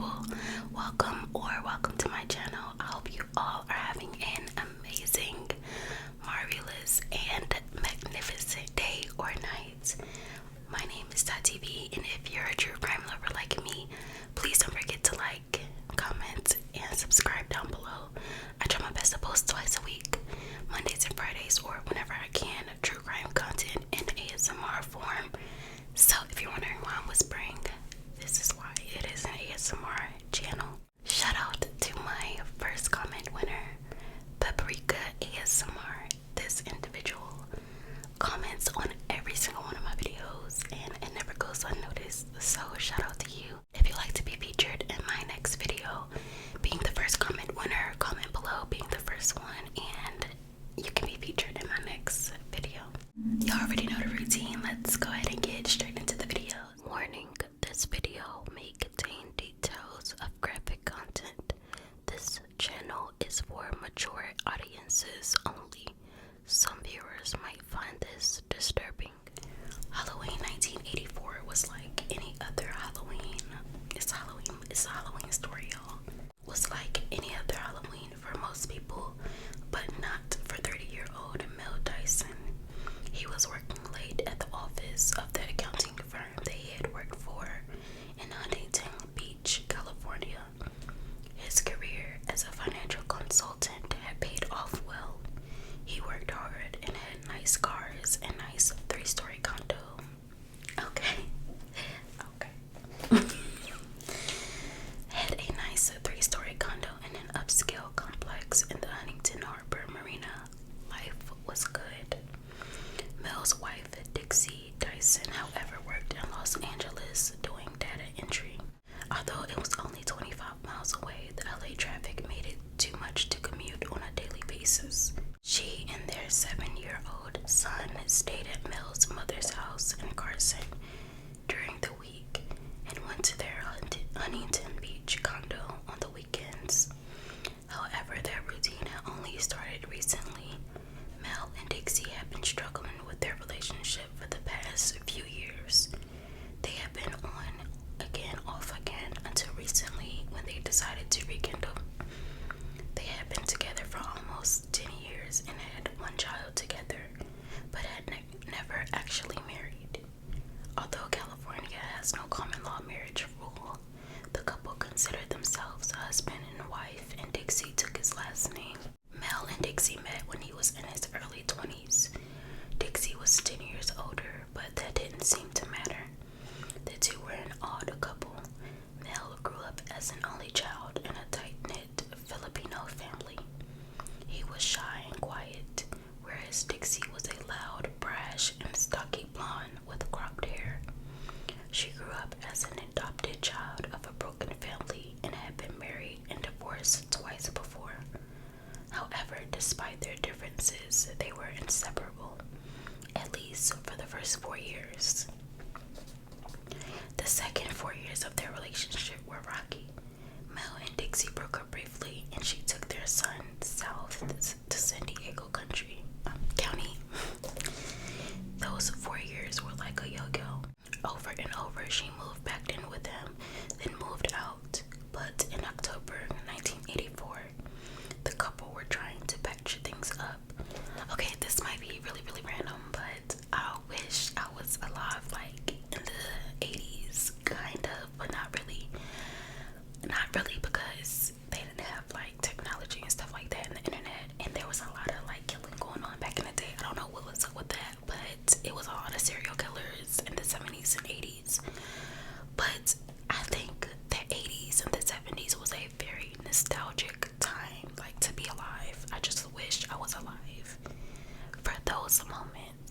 people, welcome to my channel. I hope you all are having an amazing, marvelous, and magnificent day or night. My name is TatiV, and if you're a true crime lover like me, please don't forget to like, comment, and subscribe down below. I try my best to post twice a week, Mondays and Fridays, or whenever I can, true crime content in ASMR form. So if you're wondering why I'm whispering, this is why. It is an ASMR channel. Shout out to my first comment winner, Paprika ASMR. This individual comments on every single one of my videos and it never goes unnoticed. So shout out to you. If you'd like to be featured in my next video, being the first comment winner, comment below being the first one, and you can be featured in my next video. You already know the routine. Let's go ahead and get straight into the video. Warning, this video may contain details of graphic content. This channel is for mature audiences only. Some viewers might find this disturbing. Halloween 1984 was like any other Halloween. It's Halloween. It's a Halloween story, y'all. Was like any other Halloween for most people, but not for 30-year-old Mel Dyson. He was working late at the office of the accounting firm that he had worked for in Huntington Beach, California. His career as a financial consultant had paid off well. He worked hard and had nice cars and nice 3-story condo. Okay. Had a nice 3-story condo in an upscale complex in the Huntington Harbor Marina. Life was good. Mel's wife, Dixie Dyson, however, worked in Los Angeles doing data entry. Although it was only 25 miles away, the LA traffic made it too much to commute on a daily basis. She and their 7-year-old son stayed at Mel's mother's house in Carson during the week and went to their Huntington Beach condo on the weekends. However, their routine had only started recently. Mel and Dixie had been struggling with their relationship for the past few years. They had been on again, off again, until recently when they decided to rekindle. They had been together for almost 10 years and had one child together, but had never actually married. Although California has no common law marriage rule, the couple considered themselves a husband and wife, and Dixie took his last name. Mel and Dixie met when he was in his early 20s. Dixie was 10 years older, but that didn't seem to matter. The two were an odd couple. Mel grew up as an only child in a tight-knit Filipino family. He was shy and quiet, whereas Dixie was a loud, brash, and stocky blonde with cropped hair. She grew up as an adopted child of a broken family and had been married and divorced twice before. However, despite their differences, they were inseparable, at least for the first 4 years. The second 4 years of their relationship were rocky. Mel and Dixie broke up briefly, and she took their son south to San Diego County. Those 4 years were like a yo-yo. Over and over, she moved back in with him, then moved out. But in October 1984, the couple were trying to patch things up. Okay, this might be really, really random, but I wish I was alive like in the 80s, kind of, but not really. Not really, because they didn't have like technology and stuff like that, and the internet, and there was a lot of like killing going on back in the day. I don't know what was up with that, but it was a lot of serial killers in the 70s and 80s. But I think the 80s and the 70s was a very nostalgic time, like to be alive. I just wish I was alive for those moments.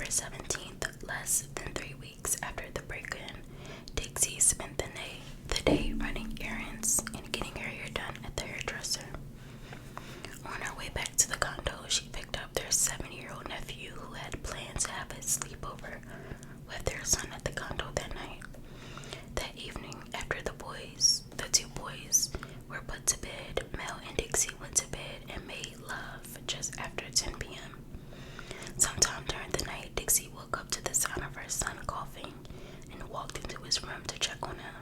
17th, less than 3 weeks after the break-in, Dixie spent the day running errands and getting her hair done at the hairdresser. On her way back to the condo, she picked up their 7-year-old nephew who had planned to have a sleepover with their son at the condo that night. That evening, after the two boys were put to bed, Mel and Dixie went to bed and made love just after 10 p.m. Sometime during the night, Dixie woke up to the sound of her son coughing and walked into his room to check on him.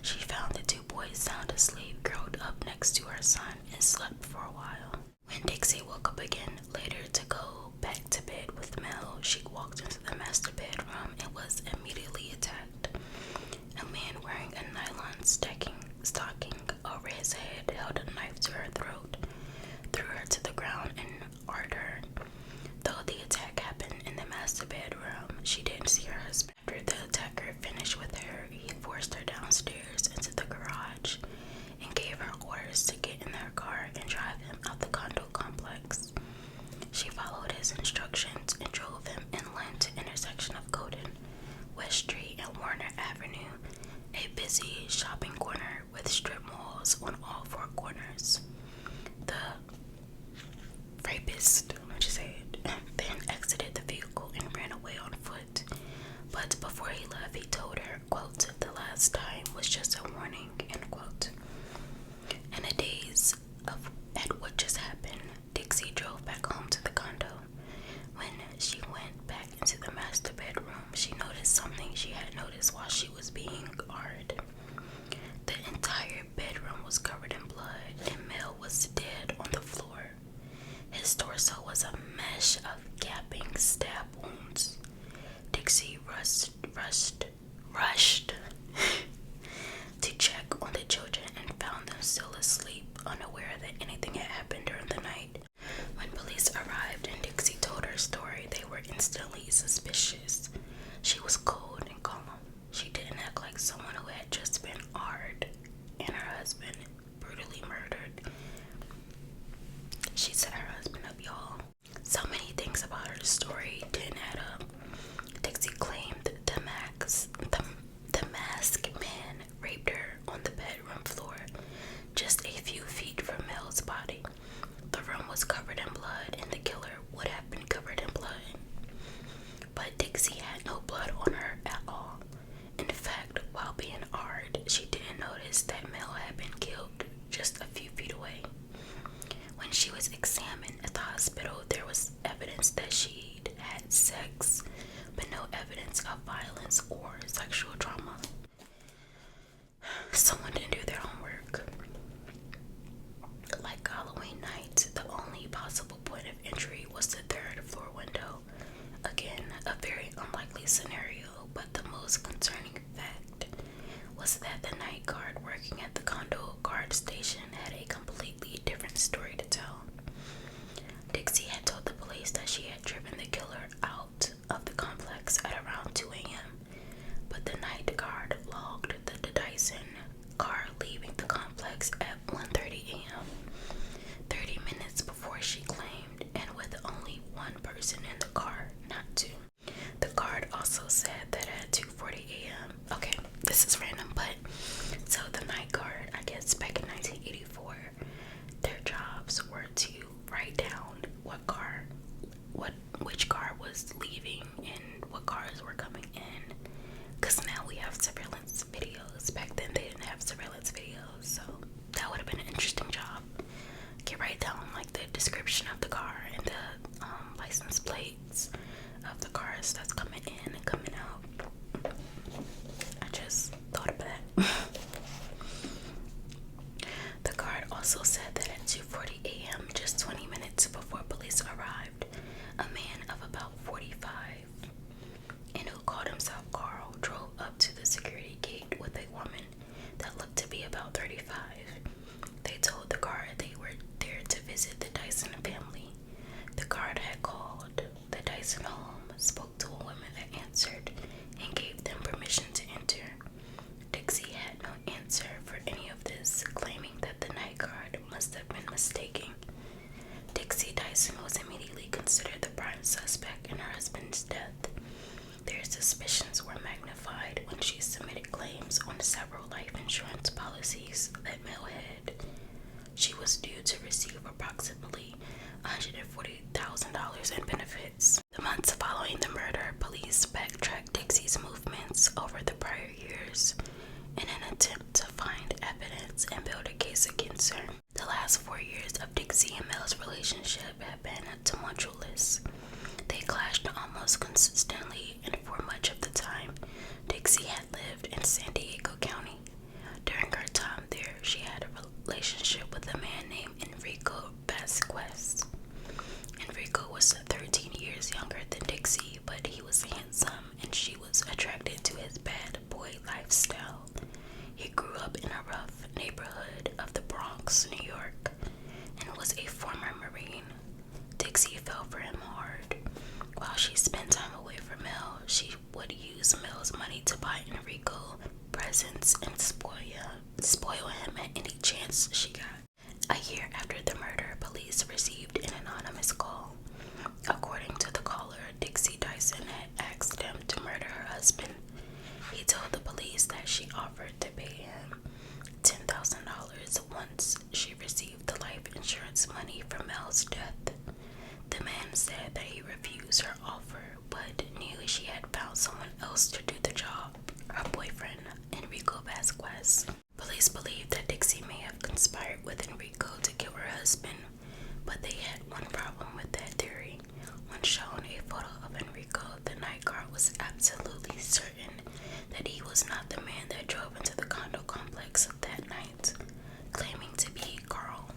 She found the two boys sound asleep, curled up next to her son, and slept for a while. When Dixie woke up again later to go back to bed with Mel, she walked into the master bedroom and was immediately attacked. A man wearing a nylon stocking over his head held a knife to her throat, threw her to the ground, and arred her. Though the attack happened in the master bedroom, she didn't see her husband. After the attacker finished with her, he forced her downstairs into the garage and gave her orders to get in her car and drive him out the condo complex. She followed his instructions and drove him inland to the intersection of Golden, West Street, and Warner Avenue, a busy shopping corner with strip malls on all four corners. The rapist, then exited the vehicle and ran away on foot. But before he left, he told her, quote, "The last time was just a warning," end quote. In the days at what just happened, Dixie drove back home to the condo. When she went back into the master bedroom, she noticed something she had noticed while she was being arred. The entire bedroom was covered in blood, and Mel was dead on the floor. His torso was a mesh of gaping stab wounds. Dixie rushed to check on the children and found them still asleep, unaware that anything had happened during the night. When police arrived and Dixie told her story, they were instantly suspicious. She was cold and calm. She didn't act like someone who had just been arred and her husband brutally murdered. She set her husband up, y'all. So many things about her story didn't add up. Dixie claimed the masked man raped her on the bedroom floor, just a few feet from Mel's body. The room was covered in blood, and the killer would have been covered in blood. But Dixie had no blood on her at all. In fact, while being arred, she didn't notice that Mel had been killed just a few feet away. When she was examined at the hospital, there was evidence that she'd had sex, but no evidence of violence or sexual trauma. Someone didn't do their homework. Like Halloween night, the only possible point of entry was the third floor window. Again, a very unlikely scenario, but the most concerning fact was that the night guard working at the condo guard station had a completely different story to tell. Dixie had told the police that she had driven the killer out of the complex at around 2 a.m., but the night guard logged the Dyson car leaving the complex at 1:30 a.m., 30 minutes before she claimed, and with only one person in the car, not two. The guard also said that at 2:40 a.m. Okay, this is random, but so the night guard, I guess back in 1984, their jobs were to write down which car was leaving and what cars were coming in. Because now we have surveillance videos. Back then they didn't have surveillance videos, so that would have been an interesting job. Write down like the description of the car and the license plates of the cars that's coming in and coming out. I just thought of that. The guard also said that at 2:40 a.m., just 20 minutes before police arrived, a man of about 45 and who called himself Carl drove up to the security gate with a woman that looked to be about 35. They told the guard they were there to visit the Dyson family. The guard had called the Dyson home, spoke to a woman that answered, and gave them permission to enter. Dixie had no answer for any of this, claiming that the night guard must have been mistaken. Dixie Dyson was immediately considered the prime suspect in her husband's death. Their suspicions were magnified when she submitted claims on several life insurance policies that Mel had. She was due to receive approximately $140,000 in benefits. The months following the murder, police backtracked Dixie's movements over the prior years in an attempt to find evidence and build a case against her. The last 4 years of Dixie and Mel's relationship had been tumultuous. They clashed almost consistently, and for much of the time, Dixie had lived in San Diego County. During her time there, she had a relationship with a man named Enrico Vasquez. Enrico was 13 years younger than Dixie, but he was handsome and she was attracted to his bad boy lifestyle. He grew up in a rough neighborhood of the Bronx, New York, and was a former Marine. Dixie fell for him hard. While she spent time away from Mel, she would use Mel's money to buy Enrico presents and spoil him at any chance she got. A year after the murder, police received an anonymous call. According to the caller, Dixie Dyson had asked him to murder her husband. He told the police that she offered to pay him $10,000 once she received the life insurance money from Mel's death. The man said that he refused her offer, but knew she had found someone else to do the job, her boyfriend, Enrico Vasquez. Police believe that Dixie may have conspired with Enrico to kill her husband, but they had one problem with that theory. When shown a photo of Enrico, the night guard was absolutely certain that he was not the man that drove into the condo complex that night, claiming to be Carl.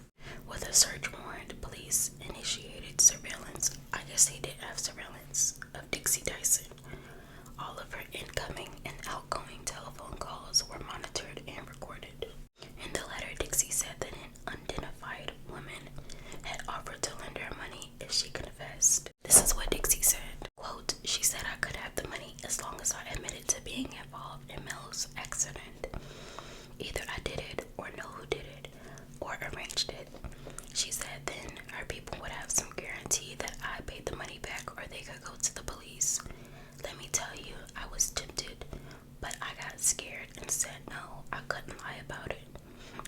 With a search warrant, police initiated surveillance. I guess they did have surveillance of Dixie Dyson. All of her incoming and outgoing telephone calls were monitored and recorded. In the letter, Dixie said that an unidentified woman had offered to lend her money if she confessed. This is what Dixie said. Quote, she said I could have the money as long as I admitted to being involved in Mel's accident. Either I did it or know who did it or arranged it. She said then her people would have some guarantee that I paid the money back or they could go to the police. Let me tell you, I was tempted, but I got scared and said no, I couldn't lie about it.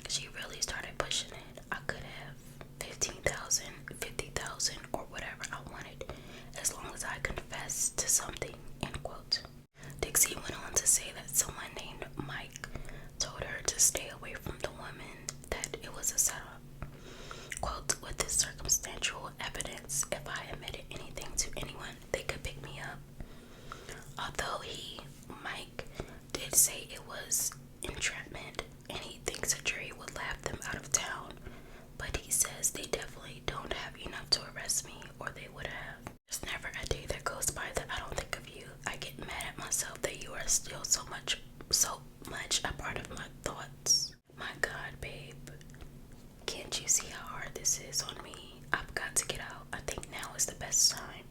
She really started pushing it. I could have 15,000, 50,000, or whatever I wanted, as long as I confessed to something, end quote. Dixie went on to say that someone named Mike told her to stay away from the woman, that it was a setup. Quote, with this circumstantial evidence, if I admitted anything to anyone, they could pick me up. Although Mike, did say it was entrapment and he thinks a jury would laugh them out of town, but he says they definitely don't have enough to arrest me or they would have. There's never a day that goes by that I don't think of you. I get mad at myself that you are still so much a part of my thoughts. My God, babe, can't you see how hard this is on me? I've got to get out. I think now is the best time.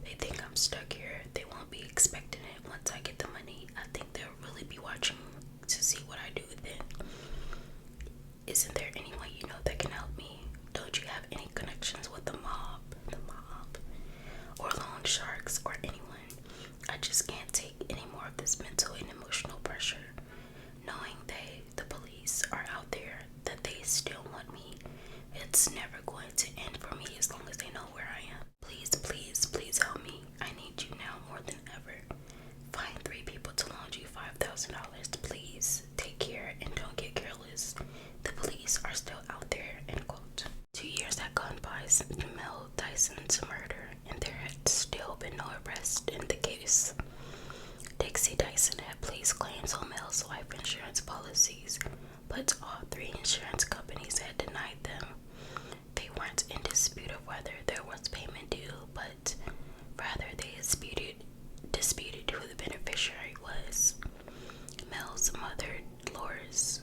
They think I'm stuck here. They won't be expecting it once I get the money. I think they'll really be watching to see what I do with it. Isn't there anyone you know that can help me? Don't you have any connections with the mob, or loan sharks, or anyone? I just can't take any more of this mental and emotional pressure. Knowing the police are out there, that they still want me, it's never going to end for me as long as they know where I am. Please, please, please help me. I need you now more than ever. Find 3 people to loan you $5,000. Please take care and don't get careless. The police are still out there, end quote. 2 years had gone by since Mel Dyson's murder, and there had still been no arrest in the case. Dixie Dyson had placed claims on Mel's life insurance policies, but all 3 insurance companies had denied them. They weren't in dispute of whether there was payment due, but rather they disputed who the beneficiary was. Mel's mother, Dolores,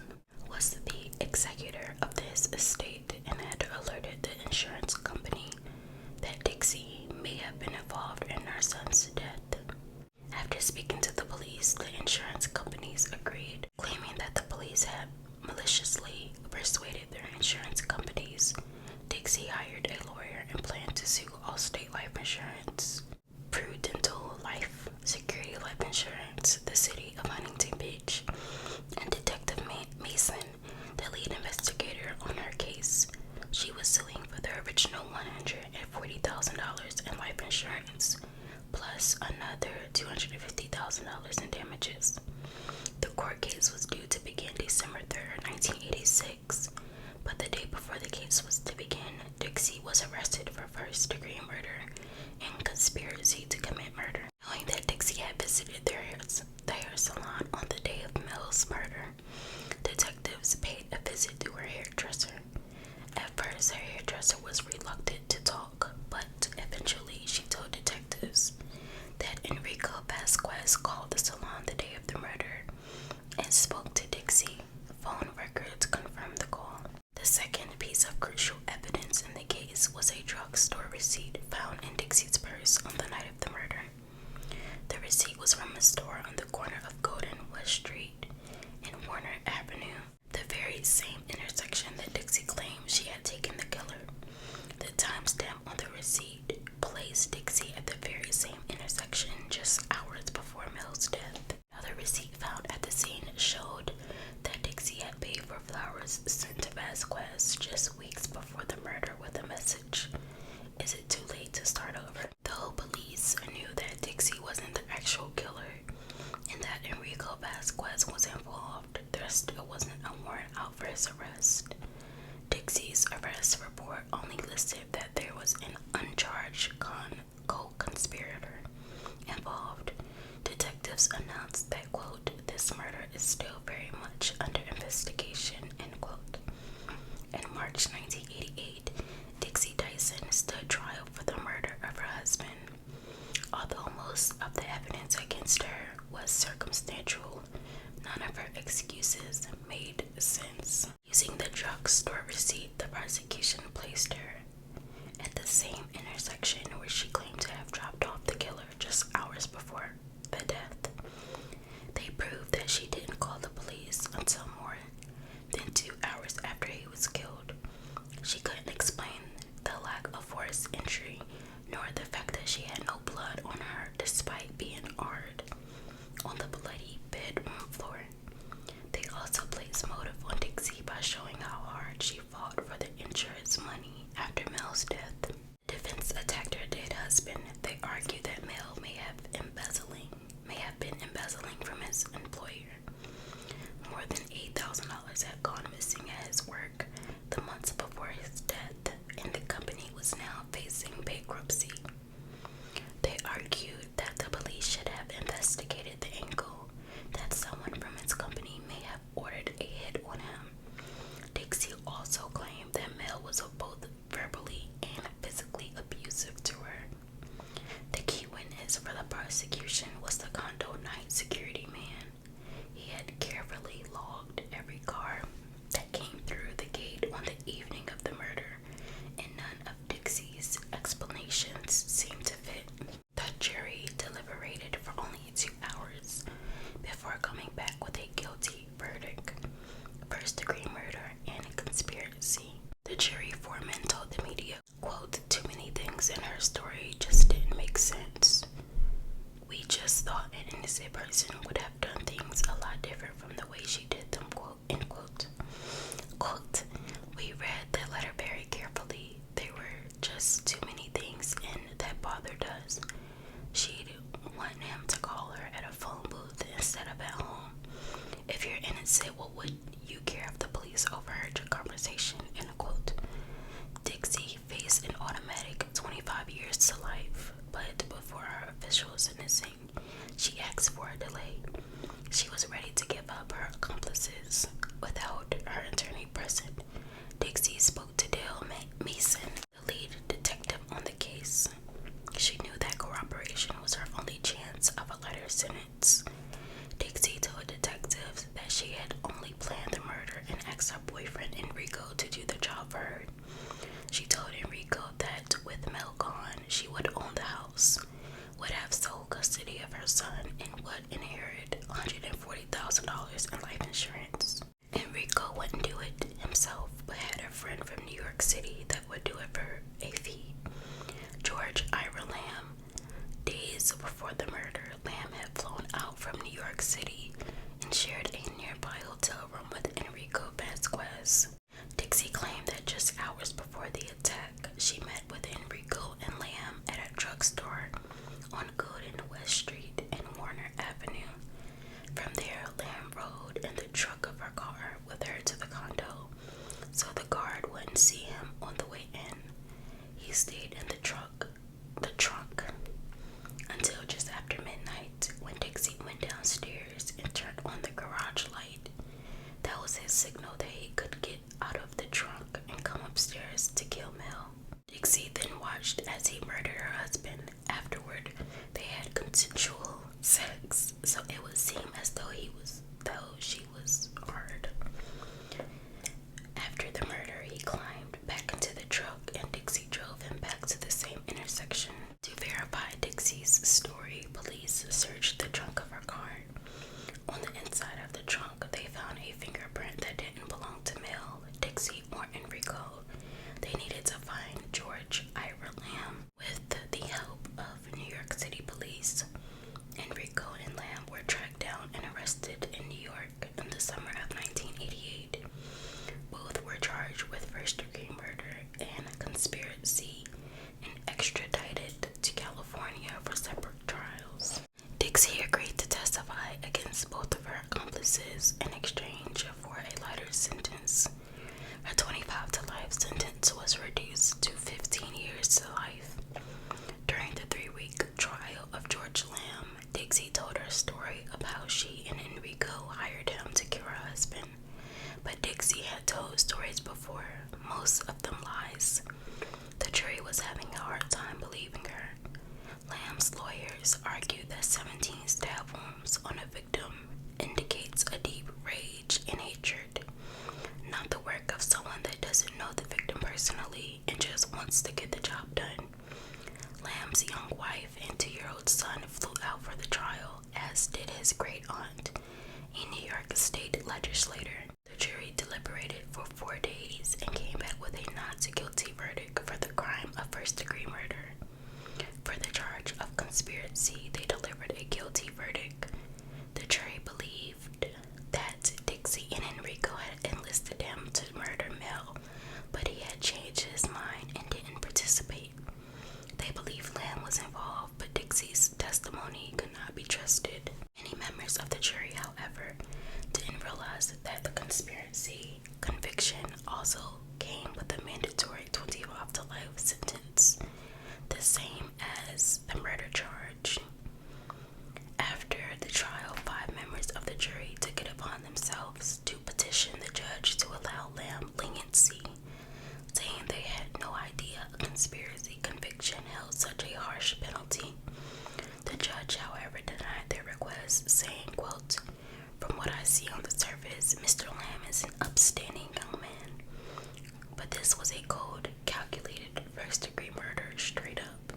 was the executor of this estate and had alerted the insurance company that Dixie may have been involved in her son's death. After speaking to the police, the insurance companies agreed, claiming that the police had maliciously persuaded their insurance companies. Dixie hired a lawyer and planned to sue Allstate Life Insurance. Proof in damages. The court case was due to begin December 3rd, 1986, but the day before the case was to begin, Dixie was arrested for first-degree murder and conspiracy to commit murder. Knowing that Dixie had visited the hair salon on the day of Mel's murder, detectives paid a visit to her hairdresser. At first, her hairdresser was reluctant to talk, but eventually she told detectives that Enrico Vasquez called the salon the day of the murder and spoke to Dixie. Phone records confirmed the call. The second piece of crucial evidence in the case was a drugstore receipt found in Dixie's purse on the night of the murder. The receipt was from a store on the corner of Golden West Street and Warner Avenue, the very same intersection that Dixie claimed she had taken the killer. The timestamp on the receipt placed Dixie at the very same intersection just hours before Mel's death. Another receipt found at the scene showed that Dixie had paid for flowers sent to Vasquez just weeks before the murder with a message, "Is it too late to start over?" Though police knew that Dixie wasn't the actual killer and that Enrico Vasquez was involved, there still wasn't a warrant out for his arrest. Dixie's arrest report only listed that there was an uncharged co-conspirator involved. Detectives announced that, quote, "This murder is still very much under investigation," end quote. In March 1988, Dixie Dyson stood trial for the murder of her husband. Although most of the evidence against her was circumstantial, none of her excuses made sense. Using the drugstore receipt, the prosecution placed her at the same intersection where she claimed to have dropped off the killer just hours before the death. They proved that she didn't call the police until more than 2 hours after he was killed. She couldn't explain the lack of forced entry, nor the fact that she had no blood on her despite being hard on the bloody bedroom floor. They also placed motive on Dixie by showing how hard she fought for the insurance money after Mel's death. The defense attacked her dead husband. They argued that Mel may have been embezzling from his employer. More than $8,000 had gone missing at his work the months before his death, and the company was now facing bankruptcy. They argued that the police should have investigated the angle that someone from his company may have ordered a hit on him. Dixie also claimed that Mel was both verbally and physically abusive to her. The key witness for the prosecution was the condo night security man. He had carefully logged every car that came through the gate on the evening of the murder, and none of Dixie's explanations seemed to fit. The jury deliberated for only 2 hours before coming back with a guilty verdict: first-degree murder and conspiracy. The jury foreman told the media, quote, "Too many things in her story just didn't make sense. We just thought an innocent person would have done things a lot different from the way she did them," quote, end quote. Quote, "We read that letter very carefully. There were just too many things in that bothered us. She'd want him to call her at a phone booth instead of at home. If you're innocent, what would you care if the police overheard your conversation?" End quote. Dixie faced an automatic 25 years to life, but before her official sentencing, she asked for a delay. She was ready to give up her accomplices without her attorney present. Dixie spoke to Dale Mason, the lead detective on the case. She knew that cooperation was her only chance of a lighter sentence. Dixie told detectives that she had only planned the murder and asked her boyfriend Enrico to do the job for her. She told Enrico that with Mel gone, she would own the house, would have sole custody of her son, and would inherit $140,000 in life insurance. Enrico wouldn't do it himself, but had a friend from New York City that would do it for a fee: George Ira Lamb. Days before the murder, Lamb had flown out from New York City and shared a nearby hotel room with Enrico Vasquez. Dixie claimed that just hours before the attack, she met with Enrico and Lamb at a drugstore on Golden West Street and Warner Avenue. consensual sex, so it would seem as though she was hard. After the murder, he climbed back into the truck and Dixie drove him back to the same intersection. To verify Dixie's story, police searched the trunk of her car. On the inside of the trunk, they found a fingerprint that didn't belong to Mel, Dixie, or Enrico. They needed to find George Ira Lamb. With the help of New York City police, Enrico and Lamb were tracked down and arrested in New York in the summer of 1988. Both were charged with first-degree murder and conspiracy and extradited to California for separate trials. Dixie agreed to testify against both of her accomplices in exchange for a lighter sentence. Her 25 to life sentence was reduced to 15 years to life. During the 3-week trial of George Lamb, Dixie told her story of how she and Enrico hired him to kill her husband. But Dixie had told stories before, most of them lies. The jury was having a hard time believing her. Lamb's lawyers argued that 17 stab wounds on a victim indicates a deep rage and hatred, not the work of someone that doesn't know the victim personally and just wants to get the job done. Lamb's young wife and 2-year-old son flew out for the trial, as did his great-aunt, a New York state legislator. The jury deliberated for 4 days and came back with a not guilty verdict for the crime of first-degree murder. For the charge of conspiracy, they delivered a guilty verdict. The jury believed that Dixie and Enrico had enlisted him to murder Mel, but he had changed his mind and didn't participate. They believed Lamb was involved, but Dixie's testimony could not be trusted. Many members of the jury, however, didn't realize that the conspiracy conviction also came with a mandatory 25 to life sentence, the same as the murder charge. After the trial, 5 members of the jury took it upon themselves to petition the judge to allow Lamb leniency, saying they had no idea a conspiracy conviction held such a harsh penalty. The judge, however, denied their request, saying, quote, "From what I see on the surface, Mr. Lamb is an upstanding young man, but this was a cold, calculated first-degree murder straight up.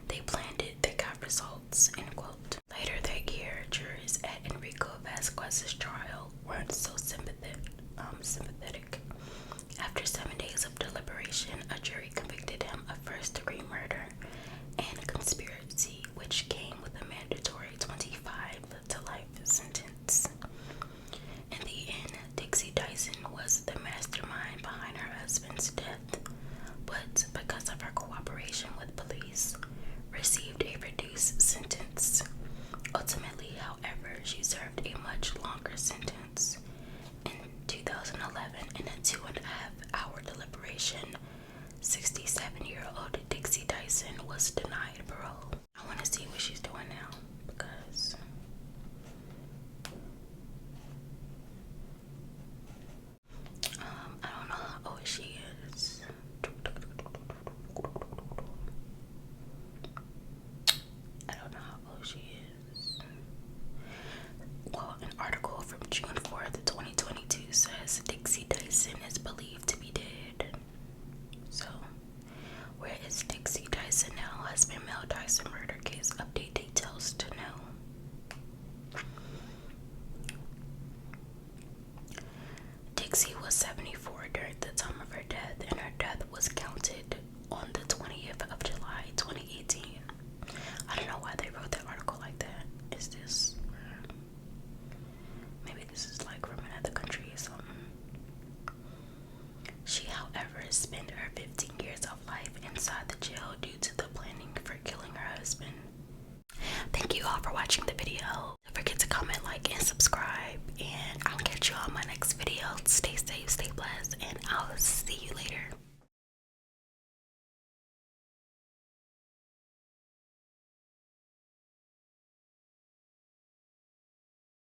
They planned it, they got results," end quote. Later that year, jurors at Enrico Vasquez's trial weren't so sympathetic. After 7 days of deliberation, a jury convicted him of first-degree murder and conspiracy, which came with a mandatory 25 to life sentence. In the end, Dixie Dyson was the mastermind behind her husband's death, but because of her cooperation with police, received a reduced sentence. Ultimately, however, she served a much longer sentence. In 2011, in a 2.5-hour deliberation, 67-year-old Dixie Dyson was denied parole. I want to see what she's doing now, because I don't know how old she is. I don't know how old she is. Well, an article from June 4th, 2022 says Dixie Dyson is believed to be dead. So, where is Dixie Dyson now? Husband Mel Dyson murder case update